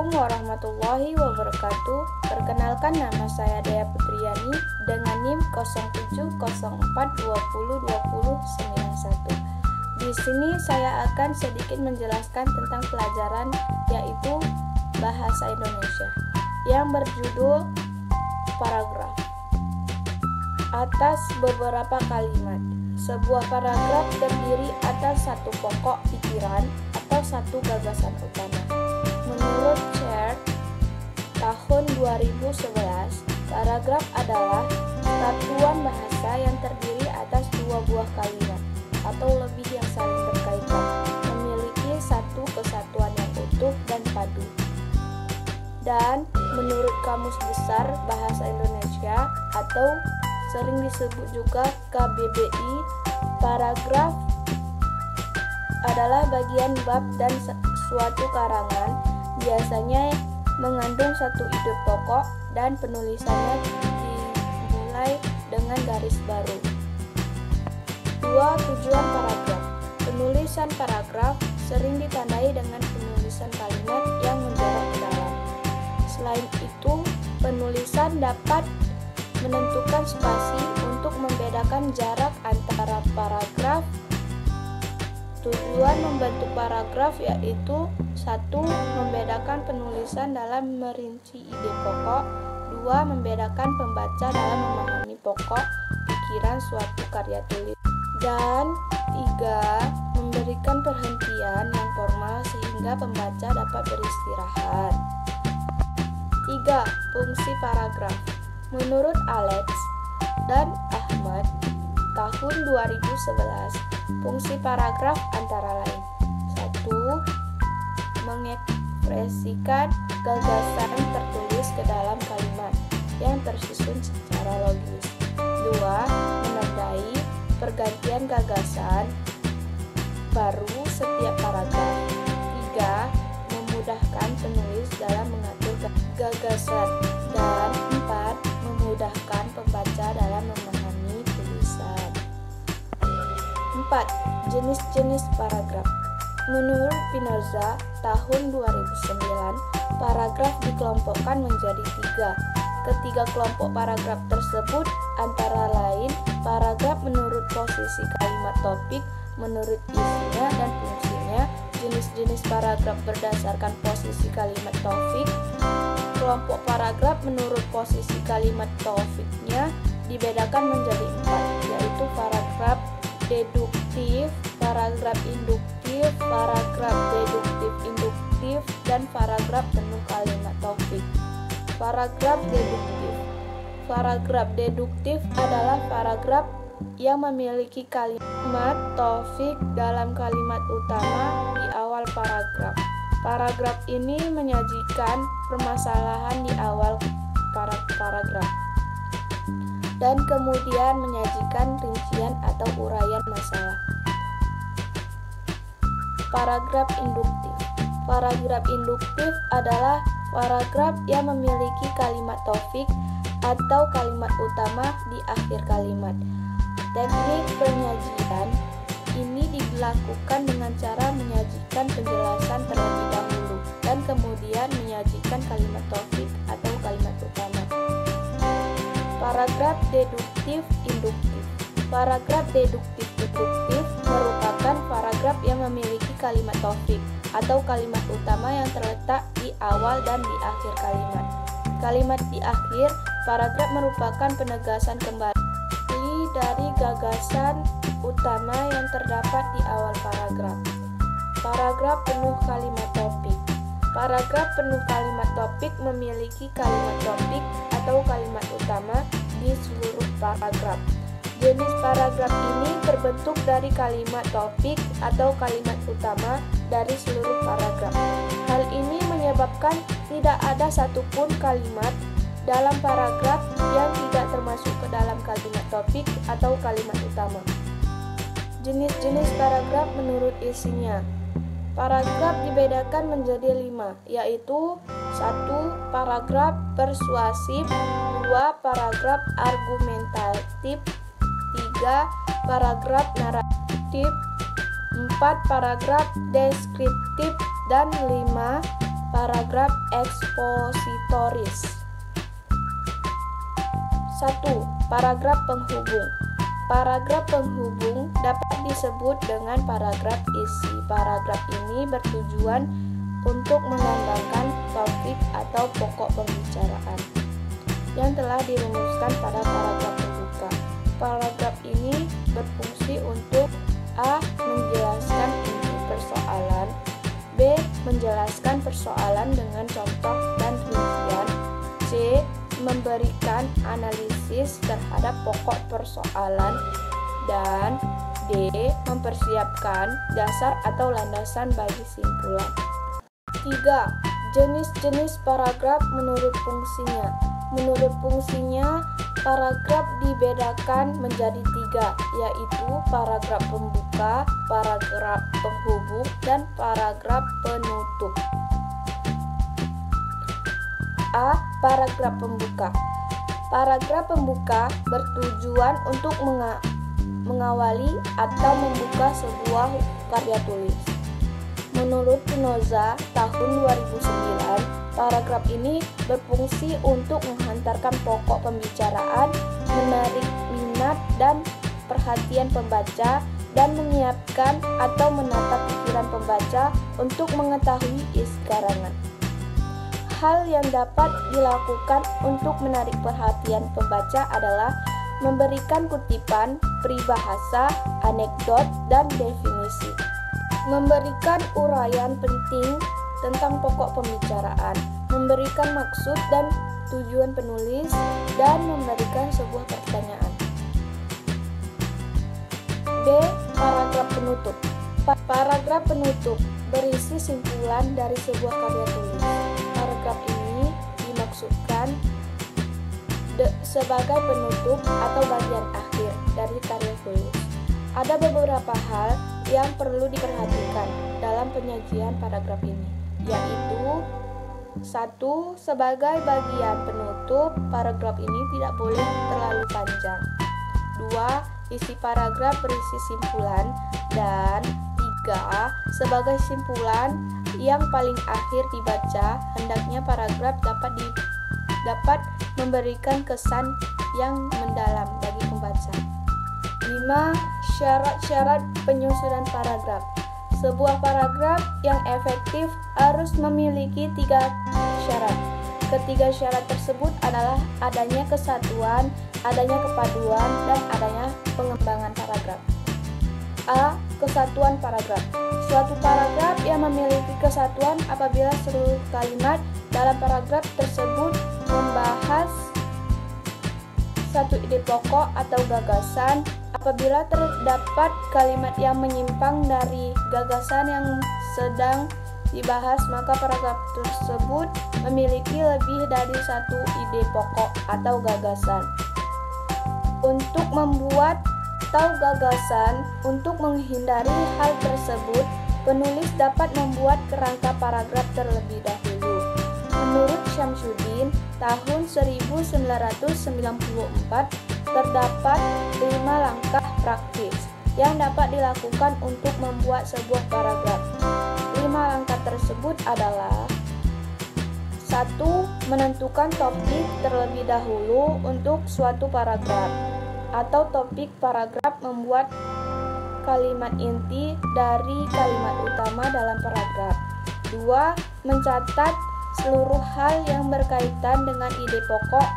Assalamualaikum warahmatullahi wabarakatuh. Perkenalkan, nama saya Dea Putriani dengan NIM 0704202091. Di sini saya akan sedikit menjelaskan tentang pelajaran yaitu bahasa Indonesia yang berjudul paragraf. Atas beberapa kalimat. Sebuah paragraf terdiri atas satu pokok pikiran atau satu gagasan utama. Menurut Cher tahun 2011, paragraf adalah satuan bahasa yang terdiri atas dua buah kalimat atau lebih yang saling berkaitan, memiliki satu kesatuan yang utuh dan padu. Dan menurut Kamus Besar Bahasa Indonesia atau sering disebut juga KBBI, paragraf adalah bagian bab dan suatu karangan, biasanya mengandung satu ide pokok dan penulisannya dimulai dengan garis baru. 2. Tujuan paragraf. Penulisan paragraf sering ditandai dengan penulisan kalimat yang menjarak ke dalam. Selain itu, penulisan dapat menentukan spasi untuk membedakan jarak antara paragraf. Tujuan membentuk paragraf yaitu 1. Membedakan penulisan dalam merinci ide pokok. 2. Membedakan pembaca dalam memahami pokok pikiran suatu karya tulis. Dan 3. Memberikan perhentian yang formal sehingga pembaca dapat beristirahat. 3. Fungsi paragraf. Menurut Alex dan Ahmad tahun 2011, fungsi paragraf antara lain: 1. Mengekspresikan gagasan tertulis ke dalam kalimat yang tersusun secara logis. 2. Menandai pergantian gagasan baru setiap paragraf. 3. Memudahkan penulis dalam mengatur gagasan. Dan 4. Memudahkan pembaca dalam memahami tulisan. 4. Jenis-jenis paragraf. Menurut Spinoza tahun 2009, paragraf dikelompokkan menjadi 3. Ketiga kelompok paragraf tersebut antara lain paragraf menurut posisi kalimat topik, menurut isinya dan fungsinya, jenis-jenis paragraf berdasarkan posisi kalimat topik. Kelompok paragraf menurut posisi kalimat tofiknya dibedakan menjadi 4, yaitu paragraf deduktif, paragraf induktif, paragraf deduktif-induktif, dan paragraf penuh kalimat tofik. Paragraf deduktif. Paragraf deduktif adalah paragraf yang memiliki kalimat tofik dalam kalimat utama di awal paragraf. Paragraf ini menyajikan permasalahan di awal paragraf dan kemudian menyajikan rincian atau uraian masalah. Paragraf induktif. Paragraf induktif adalah paragraf yang memiliki kalimat tofik atau kalimat utama di akhir kalimat. Teknik penyajian ini dilakukan dengan cara menyajikan penjelasan terlebih dahulu dan kemudian menyajikan kalimat topik atau kalimat utama. Paragraf deduktif induktif. Paragraf deduktif induktif merupakan paragraf yang memiliki kalimat topik atau kalimat utama yang terletak di awal dan di akhir kalimat. Kalimat di akhir paragraf merupakan penegasan kembali dari gagasan utama yang terdapat di awal paragraf. Paragraf penuh kalimat topik. Paragraf penuh kalimat topik memiliki kalimat topik atau kalimat utama di seluruh paragraf. Jenis paragraf ini terbentuk dari kalimat topik atau kalimat utama dari seluruh paragraf. Hal ini menyebabkan tidak ada satupun kalimat dalam paragraf yang tidak termasuk ke dalam kalimat topik atau kalimat utama. Jenis-jenis paragraf menurut isinya. Paragraf dibedakan menjadi 5, yaitu 1. Paragraf persuasif, 2. Paragraf argumentatif, 3. Paragraf naratif, 4. Paragraf deskriptif, dan 5. Paragraf ekspositoris. 1. Paragraf penghubung. Paragraf penghubung dapat disebut dengan paragraf isi. Paragraf ini bertujuan untuk mengembangkan topik atau pokok pembicaraan yang telah dirumuskan pada paragraf pembuka. Paragraf ini berfungsi untuk A. Menjelaskan inti persoalan, B. Menjelaskan persoalan dengan contoh dan rincian, C. Memberikan analisis terhadap pokok persoalan, dan D. Mempersiapkan dasar atau landasan bagi simpulan. 3. Jenis-jenis paragraf menurut fungsinya. Menurut fungsinya, paragraf dibedakan menjadi 3, yaitu paragraf pembuka, paragraf penghubung, dan paragraf penutup. A. Paragraf pembuka. Paragraf pembuka bertujuan untuk mengawali atau membuka sebuah karya tulis. Menurut Spinoza tahun 2009, paragraf ini berfungsi untuk menghantarkan pokok pembicaraan, menarik minat dan perhatian pembaca, dan menyiapkan atau menata pikiran pembaca untuk mengetahui isi karangan. Hal yang dapat dilakukan untuk menarik perhatian pembaca adalah memberikan kutipan, peribahasa, anekdot, dan definisi, memberikan uraian penting tentang pokok pembicaraan, memberikan maksud dan tujuan penulis, dan memberikan sebuah pertanyaan. B. Paragraf penutup. Paragraf penutup berisi simpulan dari sebuah karya tulis. Paragraf ini dimaksudkan sebagai penutup atau bagian akhir dari karya tulis. Ada beberapa hal yang perlu diperhatikan dalam penyajian paragraf ini, yaitu 1. Sebagai bagian penutup, paragraf ini tidak boleh terlalu panjang. 2. Isi paragraf berisi simpulan. Dan 3. Sebagai simpulan yang paling akhir dibaca, hendaknya paragraf dapat memberikan kesan yang mendalam bagi pembaca. 5. Syarat-syarat penyusunan paragraf. Sebuah paragraf yang efektif harus memiliki 3 syarat. Ketiga syarat tersebut adalah adanya kesatuan, adanya kepaduan, dan adanya pengembangan paragraf. A. Kesatuan paragraf. Suatu paragraf yang memiliki kesatuan apabila seluruh kalimat dalam paragraf tersebut membahas satu ide pokok atau gagasan. Apabila terdapat kalimat yang menyimpang dari gagasan yang sedang dibahas, maka paragraf tersebut memiliki lebih dari satu ide pokok atau gagasan. Untuk membuat atau gagasan, untuk menghindari hal tersebut, penulis dapat membuat kerangka paragraf terlebih dahulu. Menurut Syamsuddin tahun 1994, terdapat 5 langkah praktis yang dapat dilakukan untuk membuat sebuah paragraf. 5 langkah tersebut adalah: 1. Menentukan topik terlebih dahulu untuk suatu paragraf atau topik paragraf, membuat kalimat inti dari kalimat utama dalam paragraf. 2. Mencatat seluruh hal yang berkaitan dengan ide pokok